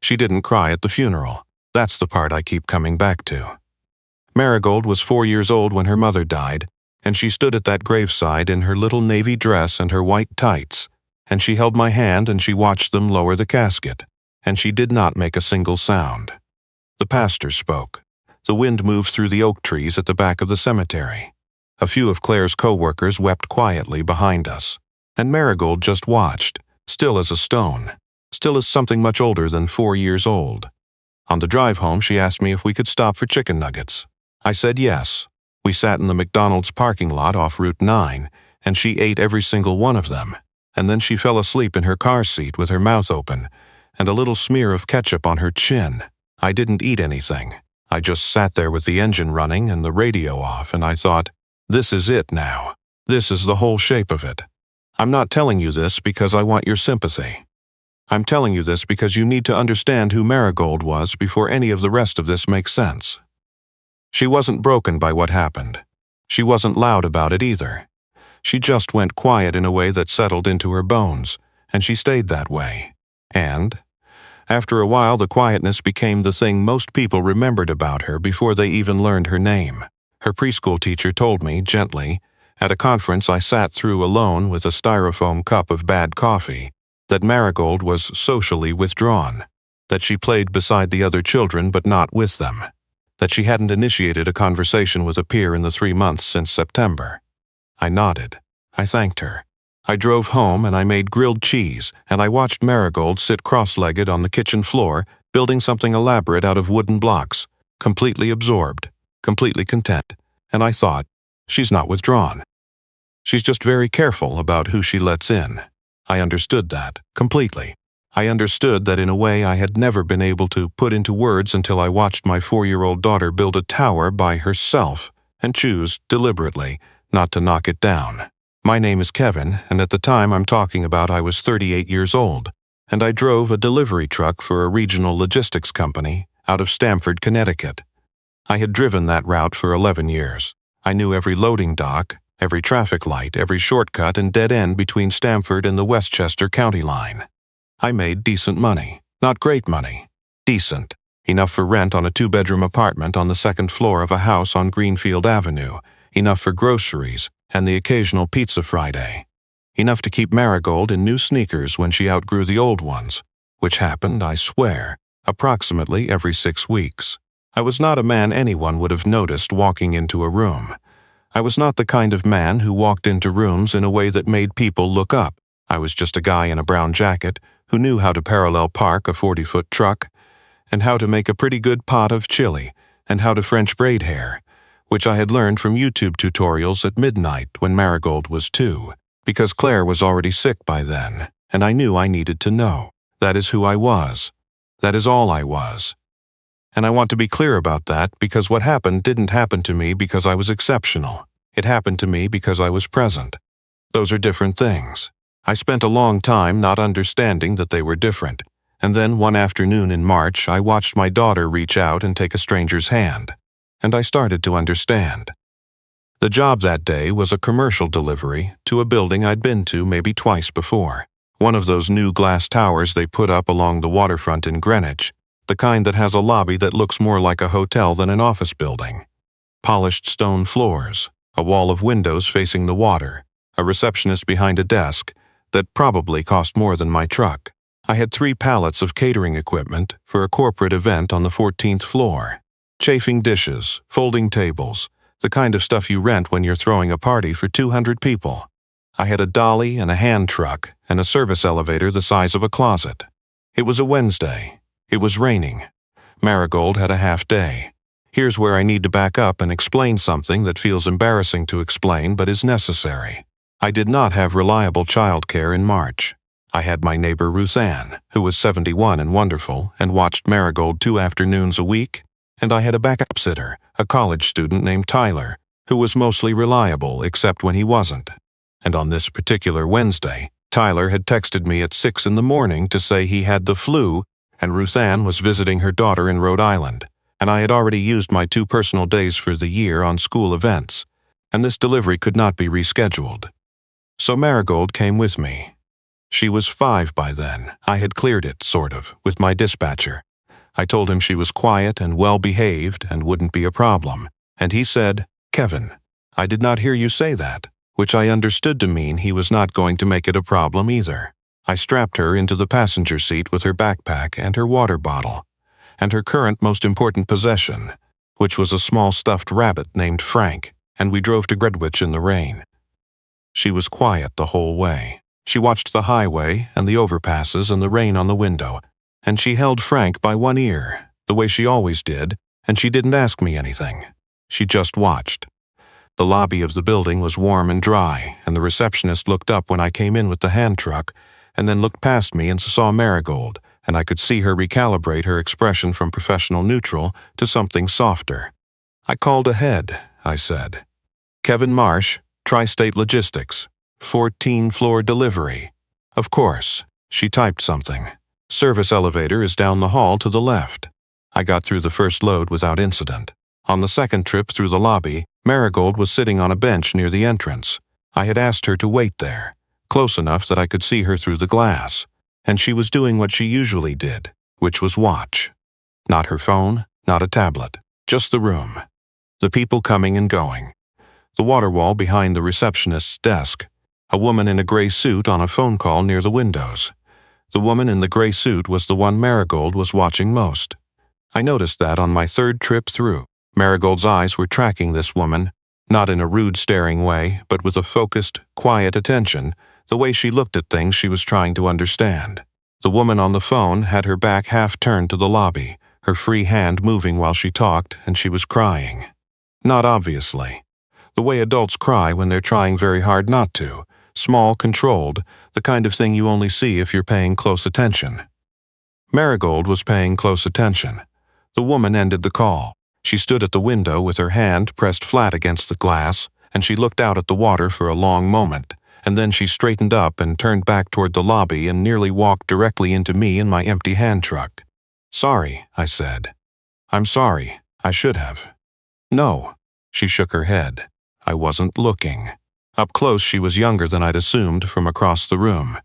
She didn't cry at the funeral. That's the part I keep coming back to. Marigold was 4 years old when her mother died, and she stood at that graveside in her little navy dress and her white tights, and she held my hand and she watched them lower the casket, and she did not make a single sound. The pastor spoke. The wind moved through the oak trees at the back of the cemetery. A few of Claire's co-workers wept quietly behind us, and Marigold just watched, still as a stone, still as something much older than 4 years old. On the drive home, she asked me if we could stop for chicken nuggets. I said yes. We sat in the McDonald's parking lot off Route 9, and she ate every single one of them, and then she fell asleep in her car seat with her mouth open, and a little smear of ketchup on her chin. I didn't eat anything. I just sat there with the engine running and the radio off, and I thought, this is it now. This is the whole shape of it. I'm not telling you this because I want your sympathy. I'm telling you this because you need to understand who Marigold was before any of the rest of this makes sense. She wasn't broken by what happened. She wasn't loud about it either. She just went quiet in a way that settled into her bones, and she stayed that way. And, after a while, the quietness became the thing most people remembered about her before they even learned her name. Her preschool teacher told me, gently, at a conference I sat through alone with a styrofoam cup of bad coffee, that Marigold was socially withdrawn, that she played beside the other children but not with them, that she hadn't initiated a conversation with a peer in the 3 months since September. I nodded. I thanked her. I drove home and I made grilled cheese, and I watched Marigold sit cross-legged on the kitchen floor, building something elaborate out of wooden blocks, completely absorbed, completely content, and I thought, she's not withdrawn. She's just very careful about who she lets in. I understood that, completely. I understood that in a way I had never been able to put into words until I watched my 4-year-old daughter build a tower by herself and choose, deliberately, not to knock it down. My name is Kevin, and at the time I'm talking about I was 38 years old, and I drove a delivery truck for a regional logistics company out of Stamford, Connecticut. I had driven that route for 11 years. I knew every loading dock, every traffic light, every shortcut and dead end between Stamford and the Westchester County line. I made decent money. Not great money. Decent. Enough for rent on a 2-bedroom apartment on the 2nd floor of a house on Greenfield Avenue. Enough for groceries and the occasional pizza Friday. Enough to keep Marigold in new sneakers when she outgrew the old ones, which happened, I swear, approximately every 6 weeks. I was not a man anyone would have noticed walking into a room. I was not the kind of man who walked into rooms in a way that made people look up. I was just a guy in a brown jacket who knew how to parallel park a 40-foot truck, and how to make a pretty good pot of chili, and how to French braid hair, which I had learned from YouTube tutorials at midnight when Marigold was 2, because Claire was already sick by then, and I knew I needed to know. That is who I was. That is all I was. And I want to be clear about that because what happened didn't happen to me because I was exceptional. It happened to me because I was present. Those are different things. I spent a long time not understanding that they were different, and then one afternoon in March I watched my daughter reach out and take a stranger's hand, and I started to understand. The job that day was a commercial delivery to a building I'd been to maybe twice before, one of those new glass towers they put up along the waterfront in Greenwich, the kind that has a lobby that looks more like a hotel than an office building. Polished stone floors, a wall of windows facing the water, a receptionist behind a desk that probably cost more than my truck. I had 3 pallets of catering equipment for a corporate event on the 14th floor. Chafing dishes, folding tables, the kind of stuff you rent when you're throwing a party for 200 people. I had a dolly and a hand truck and a service elevator the size of a closet. It was a Wednesday. It was raining. Marigold had a half day. Here's where I need to back up and explain something that feels embarrassing to explain but is necessary. I did not have reliable childcare in March. I had my neighbor Ruth Ann, who was 71 and wonderful, and watched Marigold 2 afternoons a week, and I had a backup sitter, a college student named Tyler, who was mostly reliable except when he wasn't. And on this particular Wednesday, Tyler had texted me at 6 in the morning to say he had the flu, and Ruth Ann was visiting her daughter in Rhode Island, and I had already used my 2 personal days for the year on school events, and this delivery could not be rescheduled. So Marigold came with me. She was 5 by then. I had cleared it, sort of, with my dispatcher. I told him she was quiet and well-behaved and wouldn't be a problem. And he said, "Kevin, I did not hear you say that," which I understood to mean he was not going to make it a problem either. I strapped her into the passenger seat with her backpack and her water bottle, and her current most important possession, which was a small stuffed rabbit named Frank, and we drove to Greenwich in the rain. She was quiet the whole way. She watched the highway and the overpasses and the rain on the window, and she held Frank by one ear, the way she always did, and she didn't ask me anything. She just watched. The lobby of the building was warm and dry, and the receptionist looked up when I came in with the hand truck, and then looked past me and saw Marigold, and I could see her recalibrate her expression from professional neutral to something softer. I called ahead, I said. "Kevin Marsh, Tri-State Logistics, 14-floor delivery." "Of course." She typed something. "Service elevator is down the hall to the left." I got through the first load without incident. On the second trip through the lobby, Marigold was sitting on a bench near the entrance. I had asked her to wait there, close enough that I could see her through the glass, and she was doing what she usually did, which was watch. Not her phone, not a tablet, just the room. The people coming and going. The water wall behind the receptionist's desk. A woman in a gray suit on a phone call near the windows. The woman in the gray suit was the one Marigold was watching most. I noticed that on my third trip through. Marigold's eyes were tracking this woman, not in a rude staring way, but with a focused, quiet attention, the way she looked at things she was trying to understand. The woman on the phone had her back half turned to the lobby, her free hand moving while she talked, and she was crying. Not obviously. The way adults cry when they're trying very hard not to. Small, controlled, the kind of thing you only see if you're paying close attention. Marigold was paying close attention. The woman ended the call. She stood at the window with her hand pressed flat against the glass, and she looked out at the water for a long moment, and then she straightened up and turned back toward the lobby and nearly walked directly into me in my empty hand truck. "Sorry," I said. "I'm sorry. I should have." "No." She shook her head. "I wasn't looking." Up close she was younger than I'd assumed from across the room.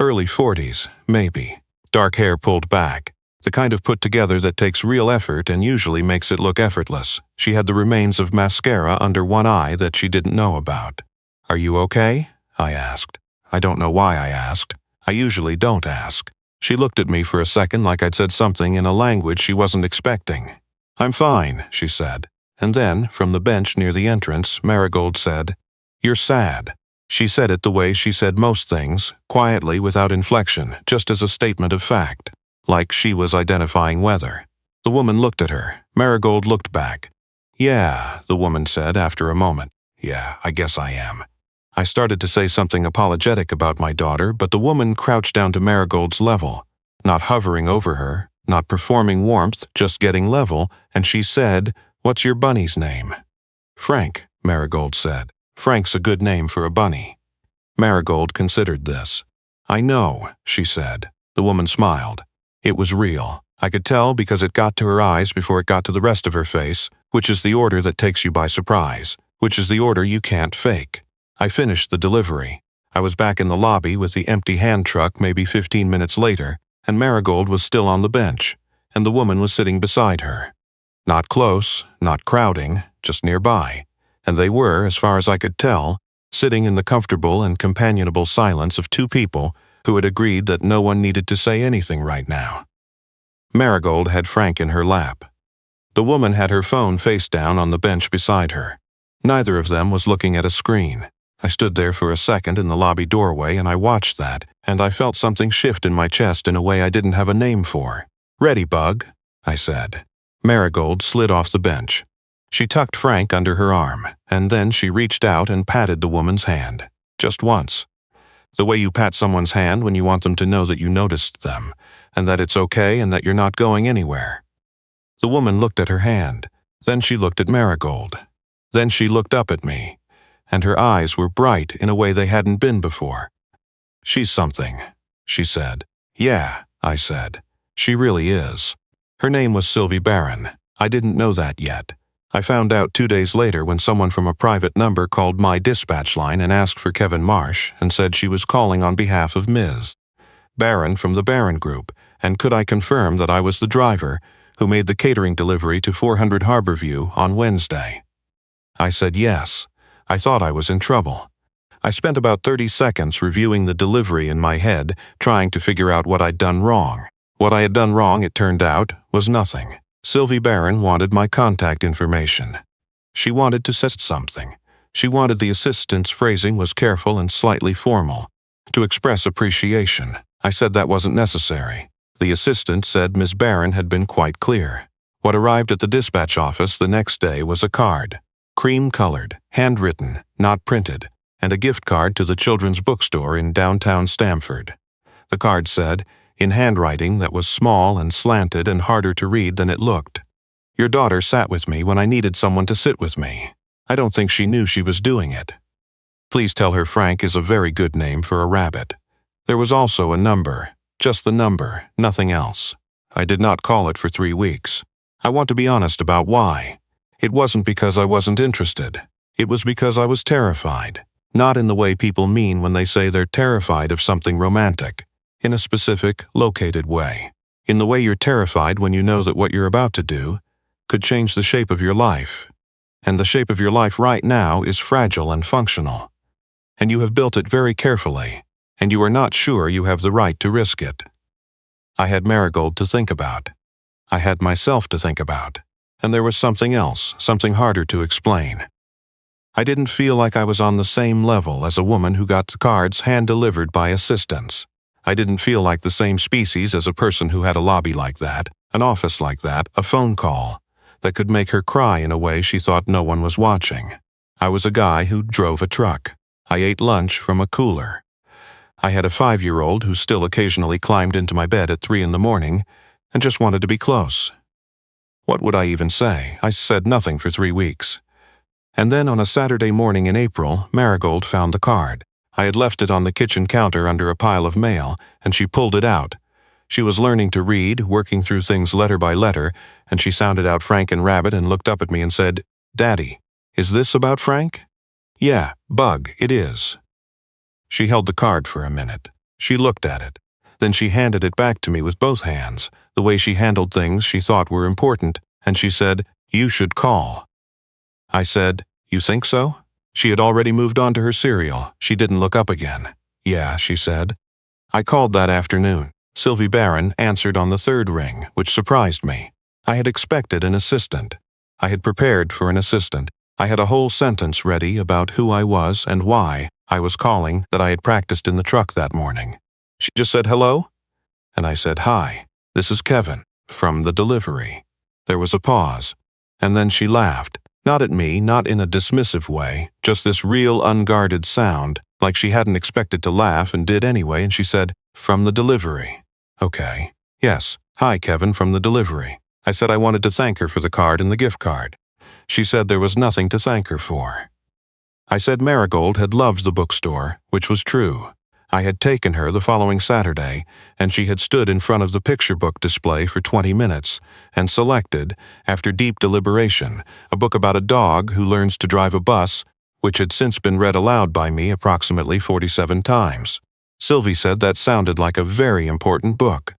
Early 40s, maybe. Dark hair pulled back. The kind of put together that takes real effort and usually makes it look effortless. She had the remains of mascara under one eye that she didn't know about. "Are you okay?" I asked. I don't know why I asked. I usually don't ask. She looked at me for a second like I'd said something in a language she wasn't expecting. "I'm fine," she said. And then, from the bench near the entrance, Marigold said, "You're sad." She said it the way she said most things, quietly without inflection, just as a statement of fact. Like she was identifying weather. The woman looked at her. Marigold looked back. "Yeah," the woman said after a moment. "Yeah, I guess I am." I started to say something apologetic about my daughter, but the woman crouched down to Marigold's level, not hovering over her, not performing warmth, just getting level, and she said, "What's your bunny's name?" "Frank," Marigold said. "Frank's a good name for a bunny." Marigold considered this. "I know," she said. The woman smiled. It was real. I could tell because it got to her eyes before it got to the rest of her face, which is the order that takes you by surprise, which is the order you can't fake. I finished the delivery. I was back in the lobby with the empty hand truck maybe 15 minutes later, and Marigold was still on the bench, and the woman was sitting beside her. Not close, not crowding, just nearby. And they were, as far as I could tell, sitting in the comfortable and companionable silence of two people who had agreed that no one needed to say anything right now. Marigold had Frank in her lap. The woman had her phone face down on the bench beside her. Neither of them was looking at a screen. I stood there for a second in the lobby doorway and I watched that, and I felt something shift in my chest in a way I didn't have a name for. "Ready, Bug," I said. Marigold slid off the bench. She tucked Frank under her arm, and then she reached out and patted the woman's hand. Just once. The way you pat someone's hand when you want them to know that you noticed them, and that it's okay and that you're not going anywhere. The woman looked at her hand. Then she looked at Marigold. Then she looked up at me, and her eyes were bright in a way they hadn't been before. "She's something," she said. "Yeah," I said. "She really is." Her name was Sylvie Barron. I didn't know that yet. I found out 2 days later when someone from a private number called my dispatch line and asked for Kevin Marsh and said she was calling on behalf of Ms. Barron from the Barron Group, and could I confirm that I was the driver who made the catering delivery to 400 Harborview on Wednesday. I said yes. I thought I was in trouble. I spent about 30 seconds reviewing the delivery in my head, trying to figure out what I'd done wrong. What I had done wrong, it turned out, was nothing. Sylvie Barron wanted my contact information. She wanted to say something. She wanted the assistant's phrasing was careful and slightly formal, to express appreciation. I said that wasn't necessary. The assistant said Ms. Barron had been quite clear. What arrived at the dispatch office the next day was a card. Cream-colored, handwritten, not printed, and a gift card to the children's bookstore in downtown Stamford. The card said, in handwriting that was small and slanted and harder to read than it looked, "Your daughter sat with me when I needed someone to sit with me. I don't think she knew she was doing it. Please tell her Frank is a very good name for a rabbit." There was also a number, just the number, nothing else. I did not call it for 3 weeks. I want to be honest about why. It wasn't because I wasn't interested. It was because I was terrified. Not in the way people mean when they say they're terrified of something romantic. In a specific, located way. In the way you're terrified when you know that what you're about to do could change the shape of your life. And the shape of your life right now is fragile and functional. And you have built it very carefully, and you are not sure you have the right to risk it. I had Marigold to think about. I had myself to think about. And there was something else, something harder to explain. I didn't feel like I was on the same level as a woman who got cards hand-delivered by assistants. I didn't feel like the same species as a person who had a lobby like that, an office like that, a phone call that could make her cry in a way she thought no one was watching. I was a guy who drove a truck. I ate lunch from a cooler. I had a 5-year-old who still occasionally climbed into my bed at 3 in the morning and just wanted to be close. What would I even say? I said nothing for 3 weeks. And then on a Saturday morning in April, Marigold found the card. I had left it on the kitchen counter under a pile of mail, and she pulled it out. She was learning to read, working through things letter by letter, and she sounded out Frank and Rabbit and looked up at me and said, "Daddy, is this about Frank?" "Yeah, Bug, it is." She held the card for a minute. She looked at it. Then she handed it back to me with both hands, the way she handled things she thought were important, and she said, "You should call." I said, "You think so?" She had already moved on to her cereal. She didn't look up again. "Yeah," she said. I called that afternoon. Sylvie Barron answered on the 3rd ring, which surprised me. I had expected an assistant. I had prepared for an assistant. I had a whole sentence ready about who I was and why I was calling that I had practiced in the truck that morning. She just said, "Hello?" And I said, "Hi, this is Kevin, from the delivery." There was a pause, and then she laughed. Not at me, not in a dismissive way, just this real unguarded sound, like she hadn't expected to laugh and did anyway, and she said, "From the delivery." "Okay. Yes. Hi, Kevin, from the delivery." I said I wanted to thank her for the card and the gift card. She said there was nothing to thank her for. I said Marigold had loved the bookstore, which was true. I had taken her the following Saturday, and she had stood in front of the picture book display for 20 minutes and selected, after deep deliberation, a book about a dog who learns to drive a bus, which had since been read aloud by me approximately 47 times. Sylvie said that sounded like a very important book.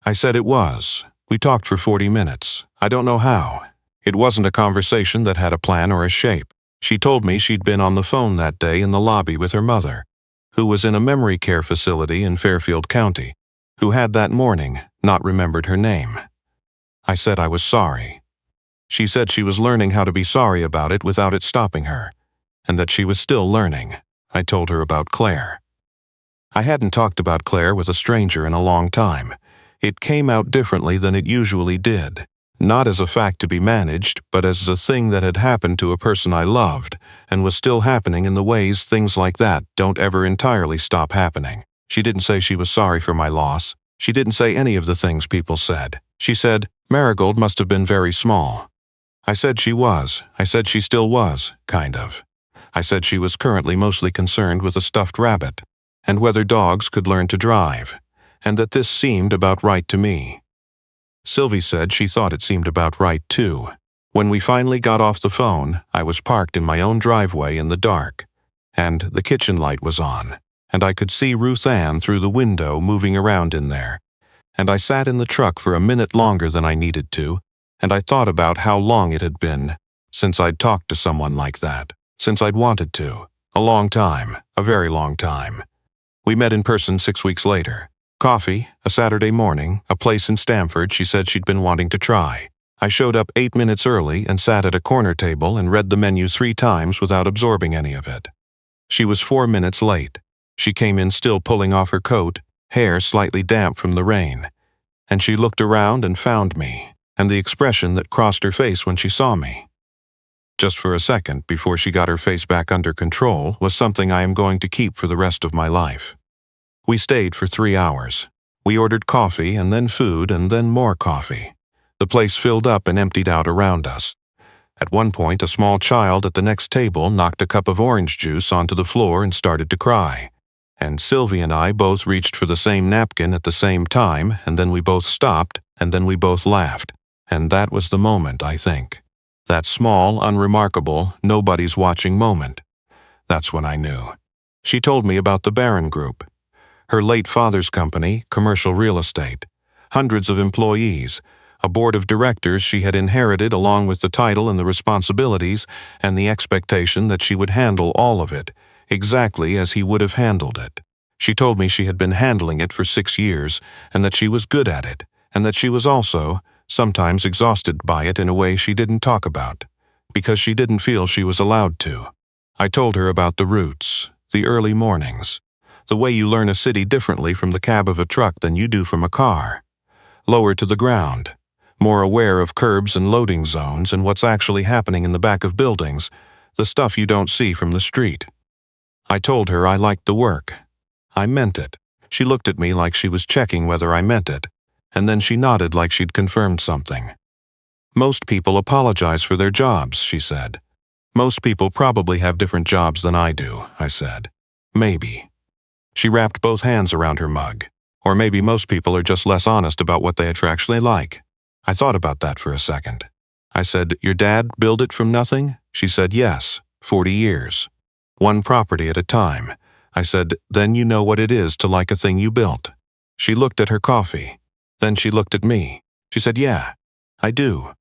I said it was. We talked for 40 minutes. I don't know how. It wasn't a conversation that had a plan or a shape. She told me she'd been on the phone that day in the lobby with her mother, who was in a memory care facility in Fairfield County, who had that morning not remembered her name. I said I was sorry. She said she was learning how to be sorry about it without it stopping her, and that she was still learning. I told her about Claire. I hadn't talked about Claire with a stranger in a long time. It came out differently than it usually did. Not as a fact to be managed, but as a thing that had happened to a person I loved, and was still happening in the ways things like that don't ever entirely stop happening. She didn't say she was sorry for my loss. She didn't say any of the things people said. She said, Marigold must have been very small. I said she was. I said she still was, kind of. I said she was currently mostly concerned with a stuffed rabbit, and whether dogs could learn to drive, and that this seemed about right to me. Sylvie said she thought it seemed about right too. When we finally got off the phone, I was parked in my own driveway in the dark, and the kitchen light was on, and I could see Ruth Ann through the window moving around in there. And I sat in the truck for a minute longer than I needed to, and I thought about how long it had been since I'd talked to someone like that, since I'd wanted to. A long time, a very long time. We met in person 6 weeks later. Coffee, a Saturday morning, a place in Stamford she said she'd been wanting to try. I showed up 8 minutes early and sat at a corner table and read the menu 3 times without absorbing any of it. She was 4 minutes late. She came in still pulling off her coat, hair slightly damp from the rain. And she looked around and found me, and the expression that crossed her face when she saw me, just for a second before she got her face back under control, was something I am going to keep for the rest of my life. We stayed for 3 hours. We ordered coffee and then food and then more coffee. The place filled up and emptied out around us. At one point, a small child at the next table knocked a cup of orange juice onto the floor and started to cry. And Sylvie and I both reached for the same napkin at the same time, and then we both stopped, and then we both laughed. And that was the moment, I think. That small, unremarkable, nobody's watching moment. That's when I knew. She told me about the Barron Group. Her late father's company, commercial real estate. Hundreds of employees. A board of directors she had inherited along with the title and the responsibilities and the expectation that she would handle all of it, exactly as he would have handled it. She told me she had been handling it for 6 years and that she was good at it, and that she was also sometimes exhausted by it in a way she didn't talk about, because she didn't feel she was allowed to. I told her about the routes, the early mornings, the way you learn a city differently from the cab of a truck than you do from a car. Lower to the ground, more aware of curbs and loading zones and what's actually happening in the back of buildings, the stuff you don't see from the street. I told her I liked the work. I meant it. She looked at me like she was checking whether I meant it, and then she nodded like she'd confirmed something. Most people apologize for their jobs, she said. Most people probably have different jobs than I do, I said. Maybe. She wrapped both hands around her mug. Or maybe most people are just less honest about what they actually like. I thought about that for a second. I said, "Your dad built it from nothing?" She said, "Yes, 40 years. One property at a time." I said, "Then you know what it is to like a thing you built." She looked at her coffee. Then she looked at me. She said, "Yeah, I do.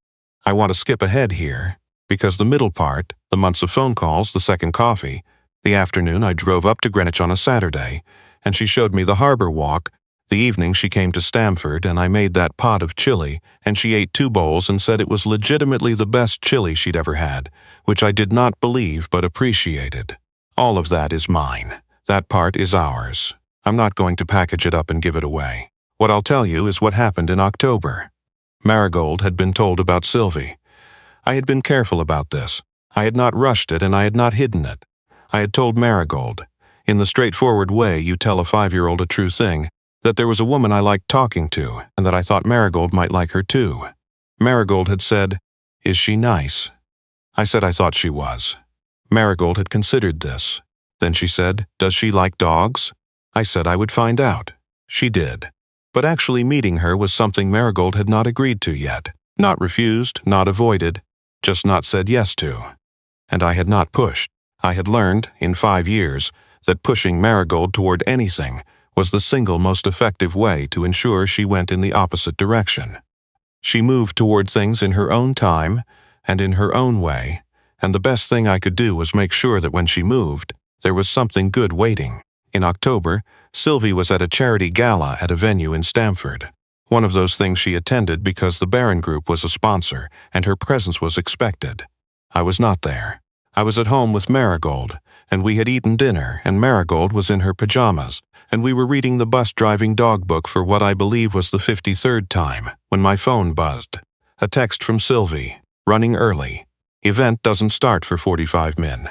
I want to skip ahead here, because the middle part, the months of phone calls, the second coffee, the afternoon I drove up to Greenwich on a Saturday, and she showed me the harbor walk, the evening she came to Stamford and I made that pot of chili, and she ate 2 bowls and said it was legitimately the best chili she'd ever had, which I did not believe but appreciated. All of that is mine. That part is ours. I'm not going to package it up and give it away. What I'll tell you is what happened in October. Marigold had been told about Sylvie. I had been careful about this. I had not rushed it and I had not hidden it. I had told Marigold, in the straightforward way you tell a 5-year-old a true thing, that there was a woman I liked talking to and that I thought Marigold might like her too. Marigold had said, "Is she nice?" I said I thought she was. Marigold had considered this. Then she said, "Does she like dogs?" I said I would find out. She did. But actually meeting her was something Marigold had not agreed to yet. Not refused, not avoided, just not said yes to. And I had not pushed. I had learned, in 5 years, that pushing Marigold toward anything was the single most effective way to ensure she went in the opposite direction. She moved toward things in her own time and in her own way, and the best thing I could do was make sure that when she moved, there was something good waiting. In October, Sylvie was at a charity gala at a venue in Stamford. One of those things she attended because the Barron Group was a sponsor and her presence was expected. I was not there. I was at home with Marigold, and we had eaten dinner, and Marigold was in her pajamas, and we were reading the bus-driving dog book for what I believe was the 53rd time, when my phone buzzed. A text from Sylvie, running early. Event doesn't start for 45 min.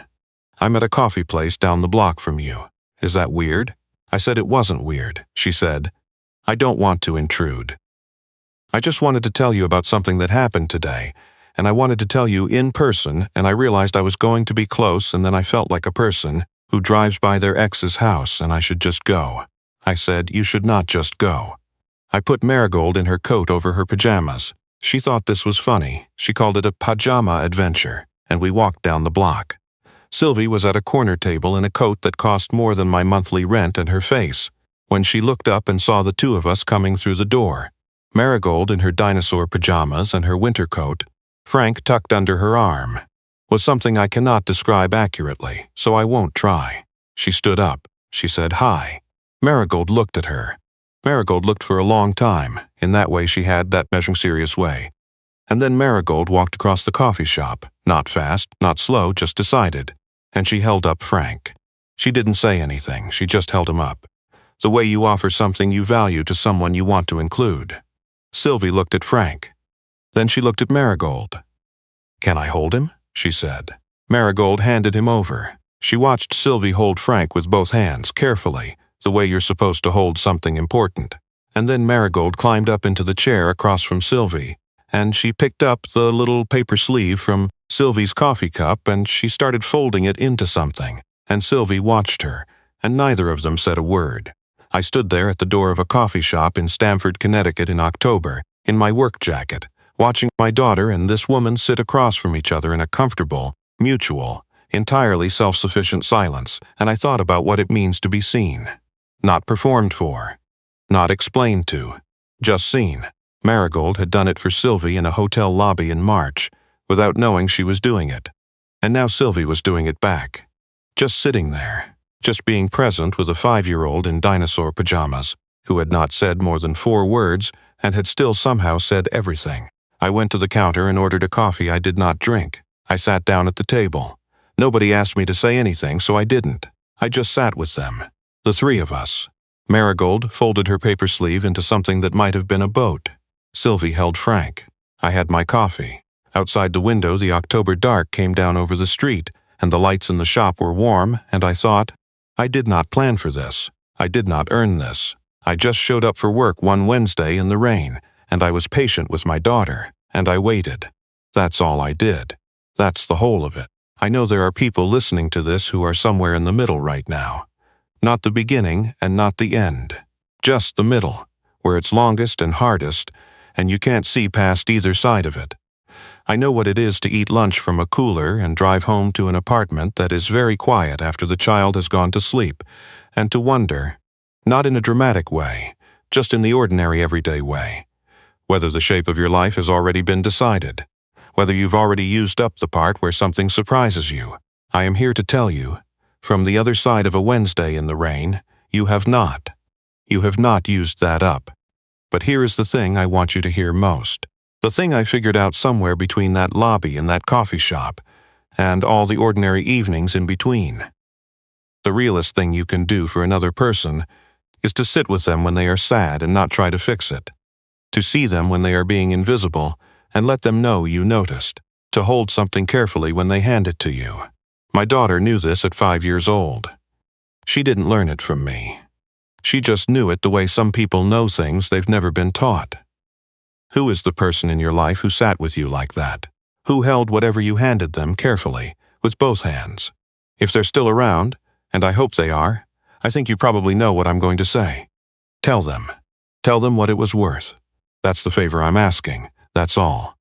I'm at a coffee place down the block from you. Is that weird? I said it wasn't weird. She said, I don't want to intrude. I just wanted to tell you about something that happened today, and I wanted to tell you in person, and I realized I was going to be close, and then I felt like a person who drives by their ex's house and I should just go. I said, you should not just go. I put Marigold in her coat over her pajamas. She thought this was funny. She called it a pajama adventure, and we walked down the block. Sylvie was at a corner table in a coat that cost more than my monthly rent and her face, when she looked up and saw the two of us coming through the door. Marigold in her dinosaur pajamas and her winter coat, Frank tucked under her arm, was something I cannot describe accurately, so I won't try. She stood up. She said hi. Marigold looked at her. Marigold looked for a long time. In that way she had, that measuring serious way. And then Marigold walked across the coffee shop, not fast, not slow, just decided. And she held up Frank. She didn't say anything, she just held him up. The way you offer something you value to someone you want to include. Sylvie looked at Frank. Then she looked at Marigold. "Can I hold him?" she said. Marigold handed him over. She watched Sylvie hold Frank with both hands, carefully, the way you're supposed to hold something important. And then Marigold climbed up into the chair across from Sylvie, and she picked up the little paper sleeve from Sylvie's coffee cup and she started folding it into something. And Sylvie watched her, and neither of them said a word. I stood there at the door of a coffee shop in Stamford, Connecticut in October, in my work jacket, watching my daughter and this woman sit across from each other in a comfortable, mutual, entirely self-sufficient silence, and I thought about what it means to be seen. Not performed for. Not explained to. Just seen. Marigold had done it for Sylvie in a hotel lobby in March, without knowing she was doing it. And now Sylvie was doing it back. Just sitting there. Just being present with a 5-year-old in dinosaur pajamas, who had not said more than 4 words and had still somehow said everything. I went to the counter and ordered a coffee I did not drink. I sat down at the table. Nobody asked me to say anything, so I didn't. I just sat with them. The 3 of us. Marigold folded her paper sleeve into something that might have been a boat. Sylvie held Frank. I had my coffee. Outside the window, the October dark came down over the street, and the lights in the shop were warm, and I thought, I did not plan for this. I did not earn this. I just showed up for work one Wednesday in the rain, and I was patient with my daughter, and I waited. That's all I did. That's the whole of it. I know there are people listening to this who are somewhere in the middle right now. Not the beginning and not the end. Just the middle, where it's longest and hardest, and you can't see past either side of it. I know what it is to eat lunch from a cooler and drive home to an apartment that is very quiet after the child has gone to sleep, and to wonder, not in a dramatic way, just in the ordinary everyday way, whether the shape of your life has already been decided, whether you've already used up the part where something surprises you. I am here to tell you, from the other side of a Wednesday in the rain, you have not. You have not used that up. But here is the thing I want you to hear most. The thing I figured out somewhere between that lobby and that coffee shop, and all the ordinary evenings in between. The realest thing you can do for another person is to sit with them when they are sad and not try to fix it. To see them when they are being invisible and let them know you noticed. To hold something carefully when they hand it to you. My daughter knew this at 5 years old. She didn't learn it from me. She just knew it the way some people know things they've never been taught. Who is the person in your life who sat with you like that? Who held whatever you handed them carefully, with both hands? If they're still around, and I hope they are, I think you probably know what I'm going to say. Tell them. Tell them what it was worth. That's the favor I'm asking, that's all.